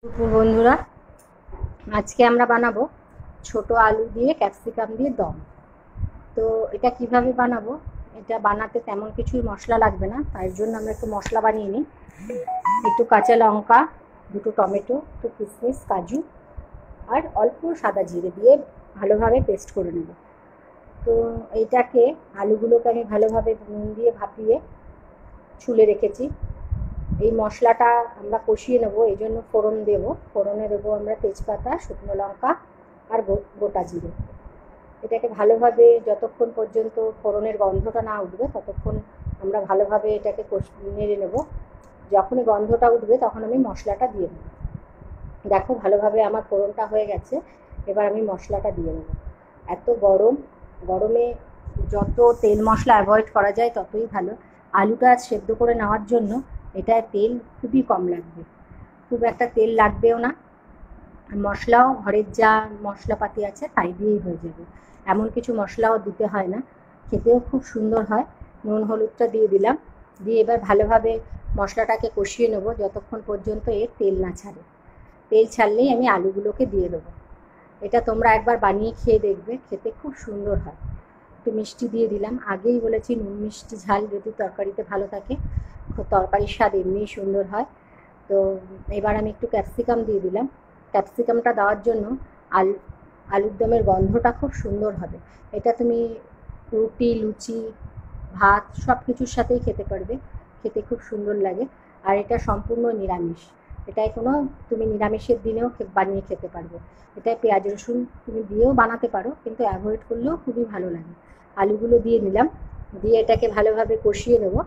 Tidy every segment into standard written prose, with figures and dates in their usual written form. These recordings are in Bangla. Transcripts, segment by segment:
দুপুর বন্ধুরা, আজকে আমরা বানাবো ছোট আলু দিয়ে ক্যাপসিকাম দিয়ে দম। তো এটা কিভাবে বানাবো, এটা বানাতে তেমন কিছুই মশলা লাগবে না, তাই জন্য আমরা একটু মশলা বানিয়ে নিই। একটু কাঁচা লঙ্কা, দুটো টমেটো, একটু কিশমিশ, কাজু আর অল্প সাদা জিরে দিয়ে ভালোভাবে পেস্ট করে নেব। তো এইটাকে আলুগুলোকে আমি ভালোভাবে নুন দিয়ে ভাপিয়ে ছুলে রেখেছি। এই মশলাটা আমরা কষিয়ে নেবো, এই জন্য ফোড়ন দেবো। ফোড়নে দেবো আমরা তেজপাতা, শুকনো লঙ্কা আর গোটা জিরে। এটাকে ভালোভাবে যতক্ষণ পর্যন্ত ফোড়নের গন্ধটা না উঠবে ততক্ষণ আমরা ভালোভাবে এটাকে নেড়ে নেবো। যখনই গন্ধটা উঠবে তখন আমি মশলাটা দিয়ে নেব। দেখো ভালোভাবে আমার ফোড়নটা হয়ে গেছে, এবার আমি মশলাটা দিয়ে নেব। এত গরমে যত তেল মশলা অ্যাভয়েড করা যায় ততই ভালো। আলুটা সেদ্ধ করে নেওয়ার জন্য এটায় তেল খুবই কম লাগবে, খুব একটা তেল লাগবেও না। মশলাও ঘরের যা মশলাপাতি আছে তাই দিয়েই হয়ে যাবে, এমন কিছু মশলাও দিতে হয় না, খেতেও খুব সুন্দর হয়। নুন হলুদটা দিয়ে দিলাম, দিয়ে এবার ভালোভাবে মশলাটাকে কষিয়ে নেবো যতক্ষণ পর্যন্ত এর তেল না ছাড়ে। তেল ছাড়লেই আমি আলুগুলোকে দিয়ে দেবো। এটা তোমরা একবার বানিয়ে খেয়ে দেখবে, খেতে খুব সুন্দর হয়। একটু মিষ্টি দিয়ে দিলাম, আগেই বলেছি নুন মিষ্টি ঝাল যদি তরকারিতে ভালো থাকে তরকারির স্বাদ এমনিই সুন্দর হয়। তো এবার আমি একটু ক্যাপসিকাম দিয়ে দিলাম। ক্যাপসিকামটা দেওয়ার জন্য আলুর দমের গন্ধটা খুব সুন্দর হবে। এটা তুমি রুটি, লুচি, ভাত সব কিছুর সাথেই খেতে পারবে, খেতে খুব সুন্দর লাগে। আর এটা সম্পূর্ণ নিরামিষ, এটাই তুমি নিরামিষের দিনেও বানিয়ে খেতে পারবে। এটায় পেঁয়াজ রসুন তুমি দিয়েও বানাতে পারো, কিন্তু অ্যাভয়েড করলেও খুবই ভালো লাগে। আলুগুলো দিয়ে নিলাম, দিয়ে এটাকে ভালোভাবে কষিয়ে নেব।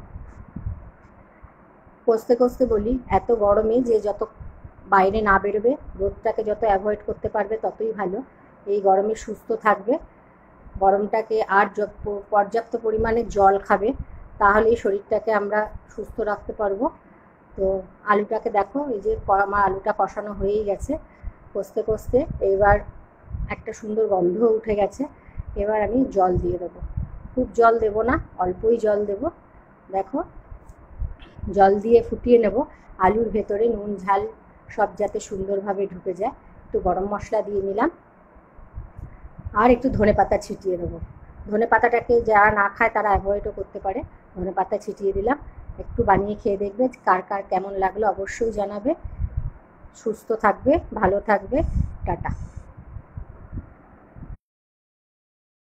কষতে কষতে বলি, এত গরমে যে যত বাইরে না বেরোবে, রোদটাকে যত অ্যাভয়েড করতে পারবে ততই ভালো। এই গরমে সুস্থ থাকবে, গরমটাকে আর পর্যাপ্ত পরিমাণে জল খাবে, তাহলেই শরীরটাকে আমরা সুস্থ রাখতে পারবো। তো আলুটাকে দেখো, এই যে আমার আলুটা কষানো হয়েই গেছে। কষতে কষতে এবার একটা সুন্দর গন্ধ উঠে গেছে। এবার আমি জল দিয়ে দেবো, খুব জল দেব না, অল্পই জল দেব। দেখো জল দিয়ে ফুটিয়ে নেব, আলুর ভেতরে নুন ঝাল সব যাতে সুন্দরভাবে ঢুকে যায়। একটু গরম মশলা দিয়ে নিলাম, আর একটু ধনেপাতা ছিটিয়ে দেবো। ধনেপাতাটাকে যারা না খায় তারা অ্যাভয়েডও করতে পারে। ধনেপাতা ছিটিয়ে দিলাম। একটু বানিয়ে খেয়ে দেখবে, কার কার কেমন লাগলো অবশ্যই জানাবে। সুস্থ থাকবে, ভালো থাকবে, টাটা।